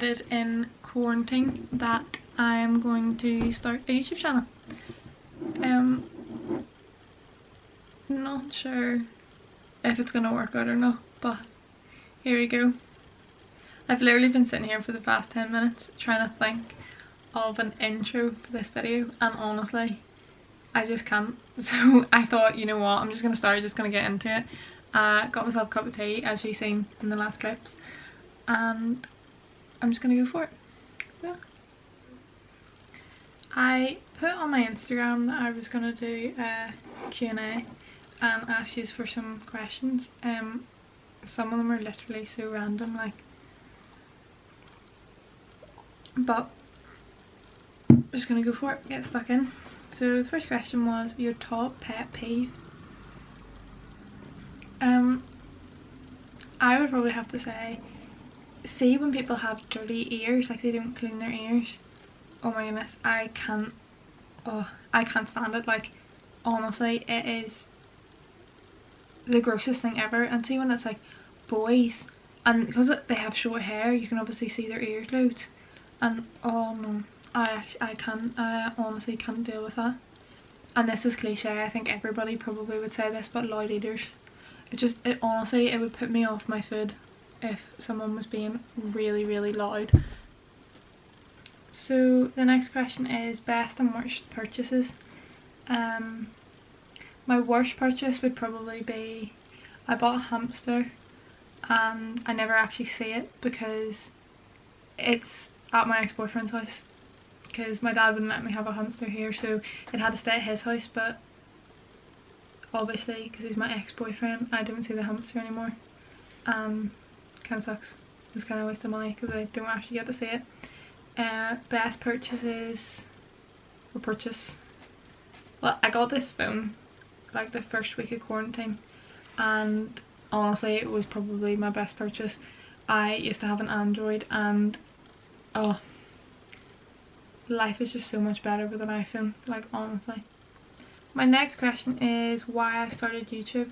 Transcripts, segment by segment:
decided in quarantine that I am going to start a YouTube channel. Not sure if it's gonna work out or not, but here we go. I've literally been sitting here for the past 10 minutes trying to think of an intro for this video, and honestly I just can't. So I thought, you know what, I'm just gonna get into it. Got myself a cup of tea, as you've seen in the last clips, and I'm just gonna go for it. Yeah. I put on my Instagram that I was gonna do a Q&A and ask you for some questions. Some of them are literally so random, like, but I'm just gonna go for it, get stuck in. So the first question was your top pet peeve. I would probably have to say, see when people have dirty ears, like they don't clean their ears. Oh my goodness, I can't stand it. Like, honestly, it is the grossest thing ever. And see when it's like boys, and because they have short hair, you can obviously see their ears loads, and oh no, I honestly can't deal with that. And this is cliche, I think everybody probably would say this, but loud eaters. It honestly, it would put me off my food if someone was being really, really loud. So the next question is best and worst purchases. My worst purchase would probably be, I bought a hamster and I never actually see it because it's at my ex-boyfriend's house, because my dad wouldn't let me have a hamster here, so it had to stay at his house. But obviously because he's my ex-boyfriend, I don't see the hamster anymore. Kind of sucks. It was kind of a waste of money because I don't actually get to see it. Best purchases, or purchase, well, I got this phone like the first week of quarantine, and honestly it was probably my best purchase. I used to have an Android, and oh, life is just so much better with an iPhone, like, honestly. My next question is why I started YouTube.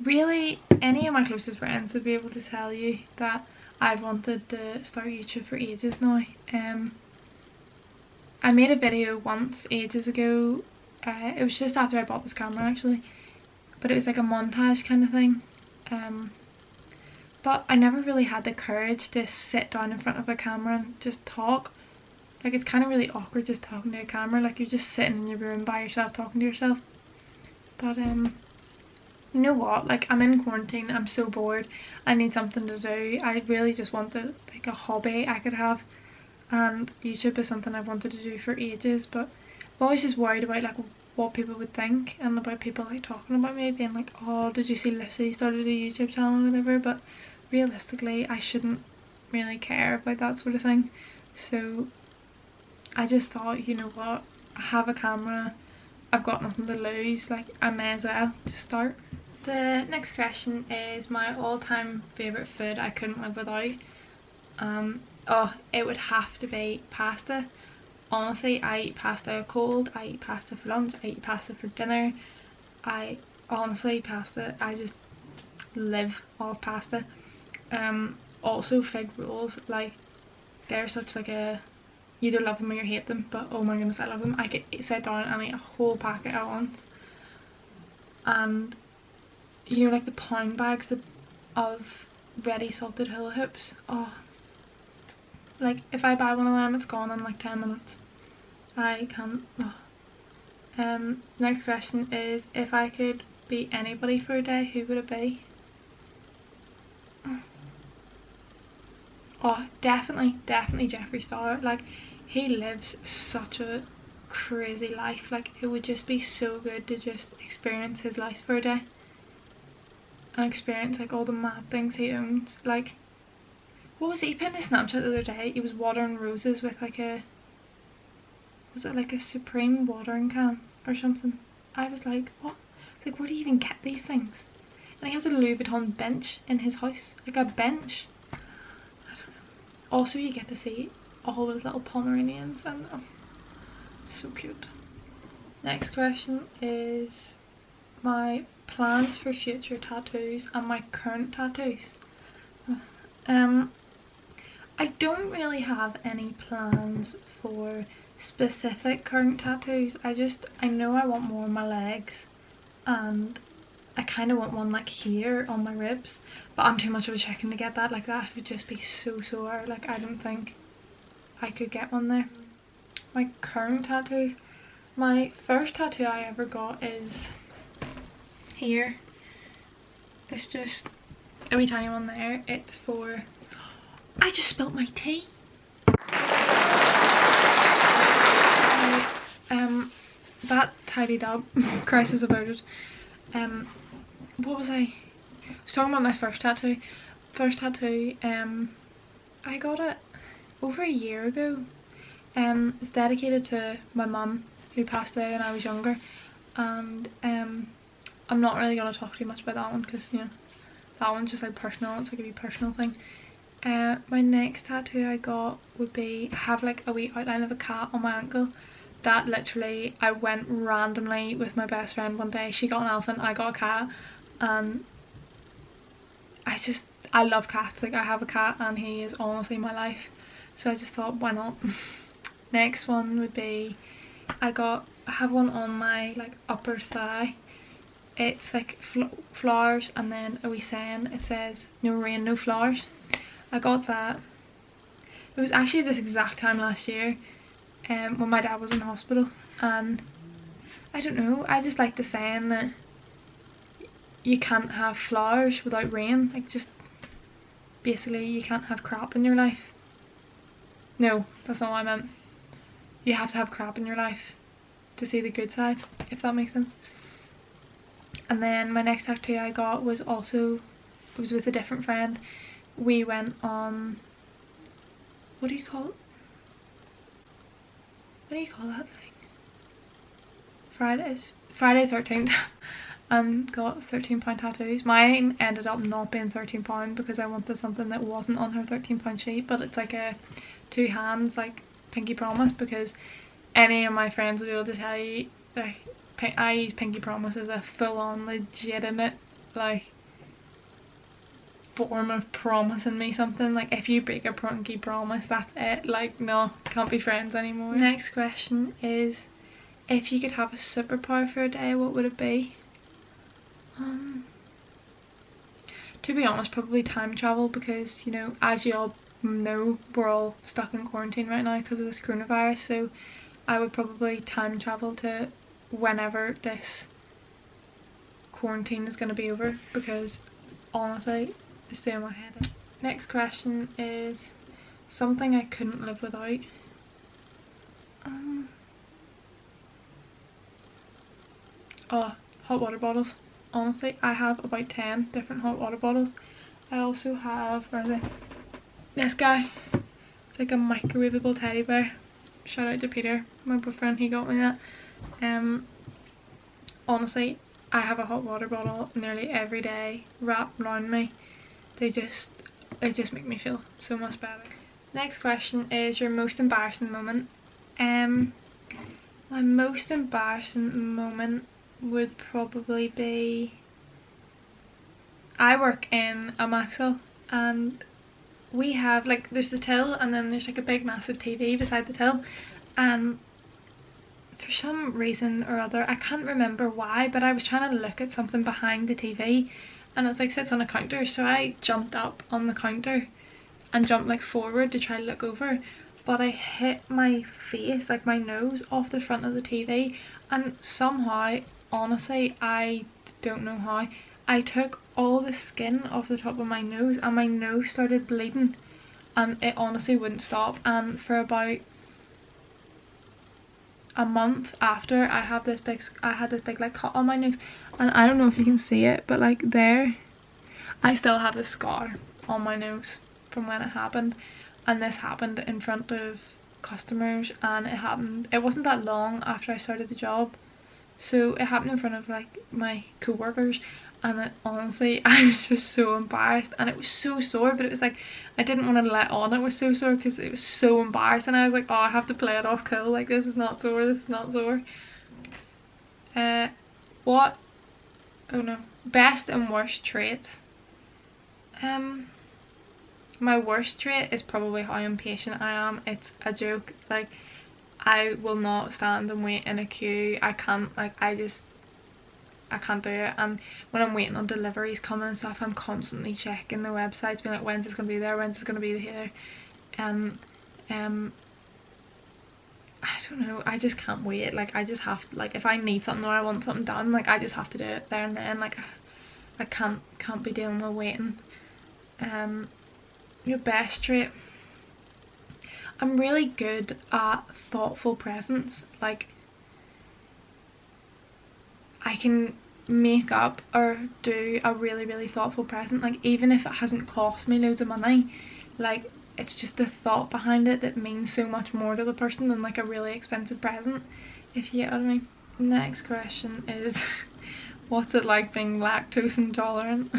Really, any of my closest friends would be able to tell you that I've wanted to start YouTube for ages now. I made a video once ages ago. It was just after I bought this camera actually, but it was like a montage kind of thing. But I never really had the courage to sit down in front of a camera and just talk. Like, it's kind of really awkward just talking to a camera, like you're just sitting in your room by yourself talking to yourself. But you know what, like, I'm in quarantine, I'm so bored, I need something to do. I really just wanted like a hobby I could have, and YouTube is something I've wanted to do for ages, but I'm always just worried about like what people would think, and about people like talking about me, being like, oh, did you see Lucy started a YouTube channel or whatever. But realistically I shouldn't really care about that sort of thing. So I just thought, you know what, I have a camera, I've got nothing to lose, like I may as well just start. The next question is my all-time favourite food I couldn't live without. Oh, it would have to be pasta. Honestly, I eat pasta cold, I eat pasta for lunch, I eat pasta for dinner. Pasta, I just live off pasta. Also fig rolls, like, they're such like a, you either love them or you hate them, but oh my goodness, I love them. I could sit down and eat a whole packet at once. And you know, like the pound bags of ready salted hula hoops, oh, like if I buy one of them it's gone in like 10 minutes. I can't. Oh. Next question is, if I could be anybody for a day, who would it be? Oh, definitely Jeffree Star. Like, he lives such a crazy life. Like, it would just be so good to just experience his life for a day and experience like all the mad things he owns. Like, what was it, he put in his Snapchat the other day, he was watering roses with like a, was it like a Supreme watering can or something? I was like, what? Like, where do you even get these things? And he has a Louis Vuitton bench in his house, like a bench. I don't know. Also, you get to see all those little Pomeranians, and oh, so cute. Next question is my plans for future tattoos and my current tattoos. I don't really have any plans for specific current tattoos. I know I want more on my legs, and I kind of want one like here on my ribs, but I'm too much of a chicken to get that. Like that would just be so sore. Like I don't think I could get one there. My current tattoos, my first tattoo I ever got is here. It's just a wee tiny one there. It's for, I just spilt my tea. That tidied up. Crisis averted. What was I was talking about my first tattoo. I got it over a year ago. It's dedicated to my mum who passed away when I was younger, and I'm not really gonna talk too much about that one because, you know, that one's just like personal. It's like a wee personal thing. My next tattoo I got would be, I have like a wee outline of a cat on my ankle. That literally, I went randomly with my best friend one day. She got an elephant, I got a cat, and I love cats. Like I have a cat and he is honestly my life, so I just thought, why not? Next one would be, I have one on my like upper thigh. It's like flowers and then a wee saying. It says no rain, no flowers. I got that. It was actually this exact time last year, when my dad was in hospital, and I don't know, I just like the saying that you can't have flowers without rain. Like, just basically you can't have crap in your life. No, that's not what I meant. You have to have crap in your life to see the good side, if that makes sense. And then my next tattoo I got was also, it was with a different friend. We went on, what do you call it? What do you call that thing? Friday 13th. And got £13 tattoos. Mine ended up not being £13 because I wanted something that wasn't on her £13 sheet, but it's like a 2 hands, like pinky promise, because any of my friends will be able to tell you that I use pinky promise as a full-on legitimate like form of promising me something. Like if you break a pinky promise, that's it. Like no, can't be friends anymore. Next question is, if you could have a superpower for a day, what would it be? To be honest, probably time travel, because, you know, as you all know, we're all stuck in quarantine right now because of this coronavirus, so I would probably time travel to whenever this quarantine is going to be over, because honestly it's doing my head in. Next question is something I couldn't live without. Oh, hot water bottles. Honestly, I have about 10 different hot water bottles. I also have, where are they? This guy. It's like a microwavable teddy bear. Shout out to Peter, my boyfriend, he got me that. Honestly, I have a hot water bottle nearly every day wrapped around me. They just make me feel so much better. Next question is your most embarrassing moment. My most embarrassing moment would probably be, I work in a Maxwell and we have like, there's the till and then there's like a big massive TV beside the till, and for some reason or other, I can't remember why, but I was trying to look at something behind the TV and it's like sits on a counter, so I jumped up on the counter and jumped like forward to try to look over, but I hit my face, like my nose, off the front of the TV, and somehow, honestly, I don't know how, I took all the skin off the top of my nose and my nose started bleeding, and it honestly wouldn't stop. And for about a month after, I had this big like cut on my nose, and I don't know if you can see it, but like there, I still have the scar on my nose from when it happened. And this happened in front of customers, and it wasn't that long after I started the job, so it happened in front of like my co-workers, and honestly I was just so embarrassed, and it was so sore, but it was like I didn't want to let on it was so sore because it was so embarrassing. I was like, oh, I have to play it off cool, like this is not sore. What, oh no, best and worst traits. My worst trait is probably how impatient I am. It's a joke. Like, I will not stand and wait in a queue. I can't, like, I can't do it. And when I'm waiting on deliveries coming and stuff, I'm constantly checking the websites, being like, when's this gonna be there, when's this gonna be here. And I don't know, I just can't wait. Like, I just have to, like, if I need something or I want something done, like, I just have to do it there and then. Like, I can't be dealing with waiting. Your best trait, I'm really good at thoughtful presents. Like, I can make up or do a really thoughtful present, like, even if it hasn't cost me loads of money. Like, it's just the thought behind it that means so much more to the person than like a really expensive present, if you get what I mean. Next question is what's it like being lactose intolerant?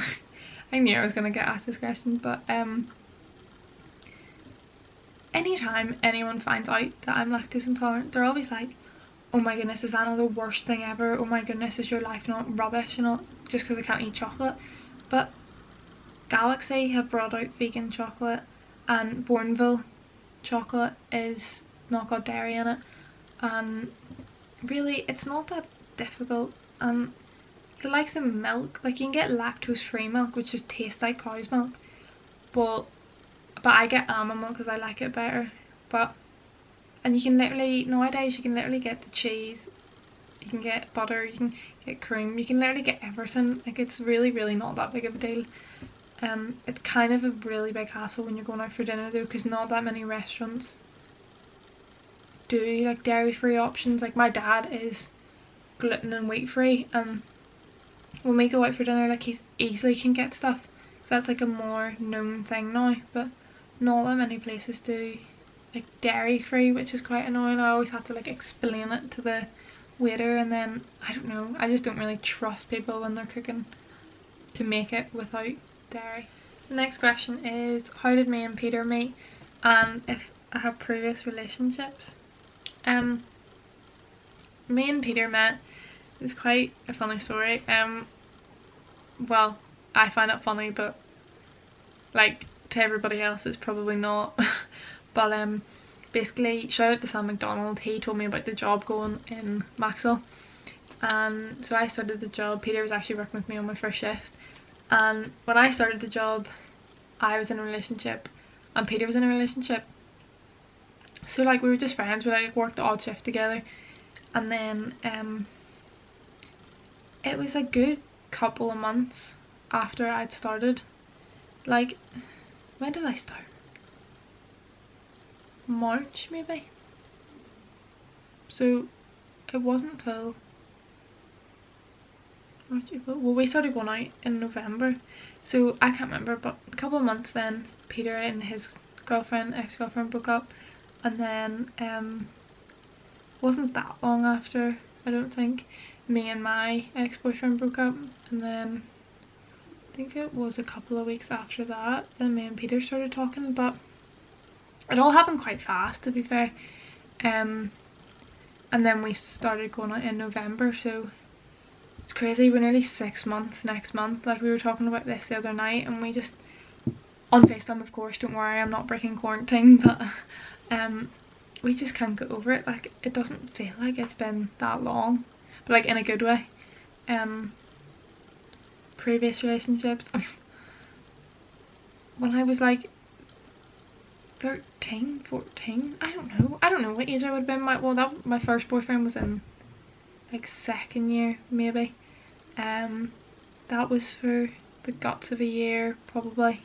I knew I was gonna get asked this question, but anytime anyone finds out that I'm lactose intolerant, they're always like, oh my goodness, is that not the worst thing ever? Oh my goodness, is your life not rubbish? You know, just because I can't eat chocolate. But Galaxy have brought out vegan chocolate, and Bourneville chocolate is not got dairy in it, and really it's not that difficult. And you like some milk, like you can get lactose free milk which just tastes like cow's milk, but I get almond milk because I like it better. And you can literally, nowadays you can literally get the cheese, you can get butter, you can get cream, you can literally get everything. Like, it's really not that big of a deal. It's kind of a really big hassle when you're going out for dinner though, because not that many restaurants do like dairy free options. Like, my dad is gluten and wheat free, and when we go out for dinner, like, he's easily can get stuff, so that's like a more known thing now. But not that many places do like dairy free, which is quite annoying. I always have to like explain it to the waiter, and then I don't know, I just don't really trust people when they're cooking to make it without dairy. The next question is, how did me and Peter meet, and if I have previous relationships. Me and Peter met, it's quite a funny story. Well, I find it funny, but like to everybody else it's probably not. But basically, shout out to Sam McDonald, he told me about the job going in Maxwell, and so I started the job. Peter was actually working with me on my first shift, and when I started the job I was in a relationship and Peter was in a relationship, so like we were just friends. We like worked the odd shift together, and then it was a good couple of months after I'd started. Like, when did I start? March maybe? So it wasn't till March, April. Well, we started going out in November, so I can't remember, but a couple of months then Peter and his girlfriend, ex-girlfriend, broke up, and then wasn't that long after, I don't think, me and my ex-boyfriend broke up, and then I think it was a couple of weeks after that then me and Peter started talking. But it all happened quite fast, to be fair. And then we started going out in November, so it's crazy, we're nearly 6 months next month. Like, we were talking about this the other night, and we just, on FaceTime of course, don't worry, I'm not breaking quarantine, but we just can't get over it. Like, it doesn't feel like it's been that long, but like in a good way. Previous relationships, when I was like 13, 14, I don't know what age I would have been. My first boyfriend was in like second year maybe. That was for the guts of a year probably.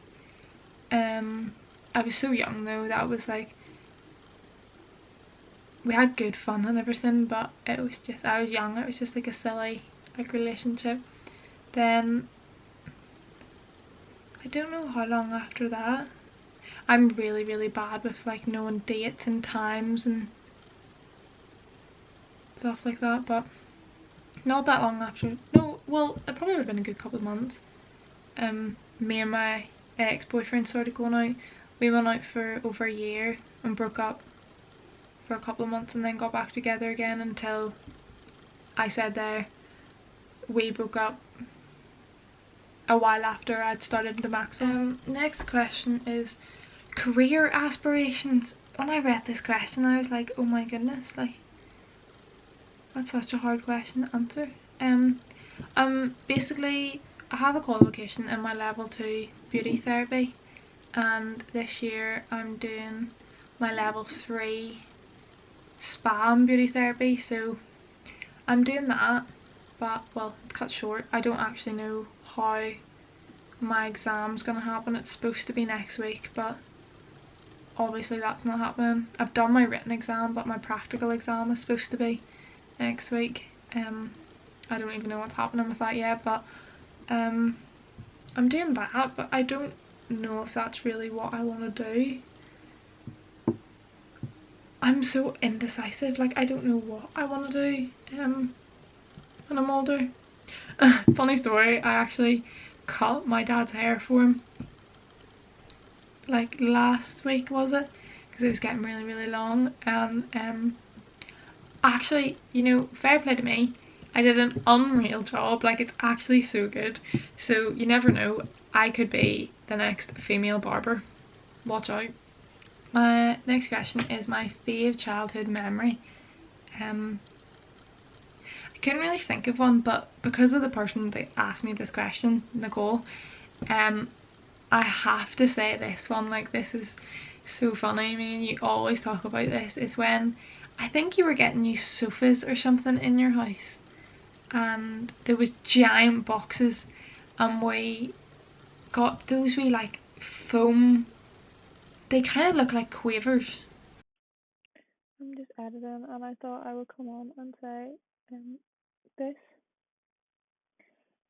I was so young though, that was like, we had good fun and everything, but it was just, I was young, it was just like a silly like relationship. Then I don't know how long after that. I'm really bad with like knowing dates and times and stuff like that, but not that long after, no, well, it probably would have been a good couple of months. Me and my ex-boyfriend started going out. We went out for over a year and broke up for a couple of months and then got back together again until I said there we broke up a while after I'd started the Maxwell. Next question is career aspirations. When I read this question I was like, oh my goodness, like that's such a hard question to answer. Basically I have a qualification in my level 2 beauty therapy, and this year I'm doing my level 3 spa and beauty therapy, so I'm doing that. But well, it's cut short. I don't actually know how my exam's gonna happen. It's supposed to be next week, but obviously that's not happening. I've done my written exam, but my practical exam is supposed to be next week. I don't even know what's happening with that yet, but I'm doing that, but I don't know if that's really what I want to do. I'm so indecisive, like I don't know what I want to do when I'm older. Funny story, I actually cut my dad's hair for him like last week, was it? Because it was getting really long, and actually, you know, fair play to me, I did an unreal job. Like it's actually so good, so you never know, I could be the next female barber, watch out. My next question is my fave childhood memory. I couldn't really think of one, but because of the person that asked me this question, Nicole, I have to say this one. Like this is so funny. I mean, you always talk about this. It's when I think you were getting new sofas or something in your house, and there was giant boxes, and we got those wee like foam, they kind of look like quavers. I'm just editing and I thought I would come on and say this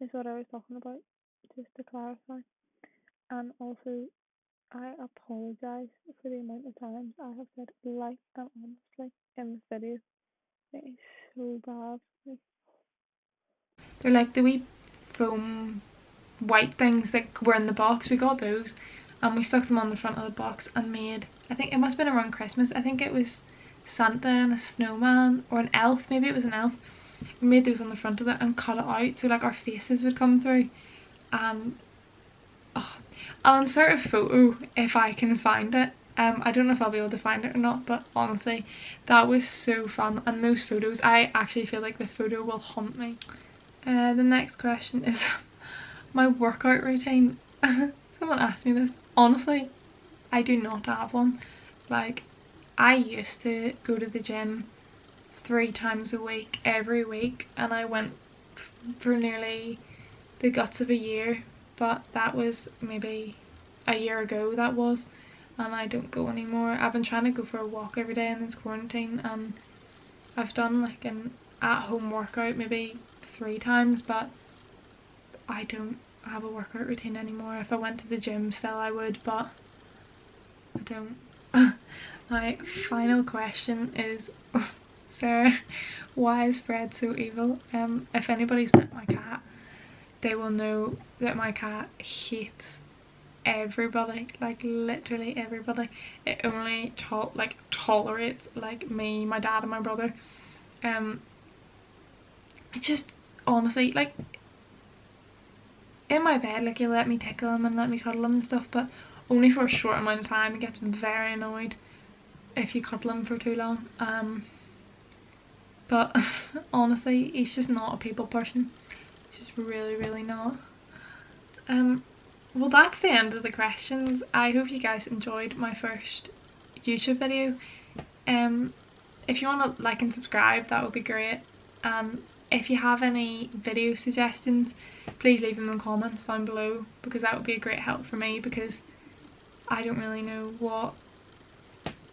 is what I was talking about, just to clarify. And also I apologise for the amount of times I have said like and honestly in this video. It is so bad. They're like the wee foam white things that were in the box. We got those and we stuck them on the front of the box and made, I think it must have been around Christmas, I think it was Santa and a snowman or an elf, maybe it was an elf. We made those on the front of it and cut it out so like our faces would come through. And I'll insert a photo if I can find it. I don't know if I'll be able to find it or not, but honestly that was so fun. And those photos, I actually feel like the photo will haunt me. The next question is my workout routine. Someone asked me this. Honestly, I do not have one. Like, I used to go to the gym 3 times a week, every week, and I went for nearly the guts of a year, but that was maybe a year ago, that was, and I don't go anymore. I've been trying to go for a walk every day in this quarantine, and I've done like an at-home workout maybe 3 times, but I don't have a workout routine anymore. If I went to the gym still I would, but I don't. My final question is, Sarah, why is Fred so evil? If anybody's met my cat, they will know that my cat hates everybody, like literally everybody. It only tolerates like me, my dad and my brother. It just, honestly, like in my bed, like he'll let me tickle him and let me cuddle him and stuff, but only for a short amount of time. He gets very annoyed if you cuddle him for too long. But honestly, he's just not a people person. He's just really not. Well, that's the end of the questions. I hope you guys enjoyed my first YouTube video. If you want to like and subscribe, that would be great. If you have any video suggestions, please leave them in the comments down below, because that would be a great help for me, because I don't really know what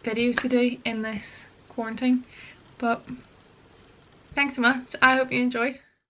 videos to do in this quarantine. But thanks so much. I hope you enjoyed.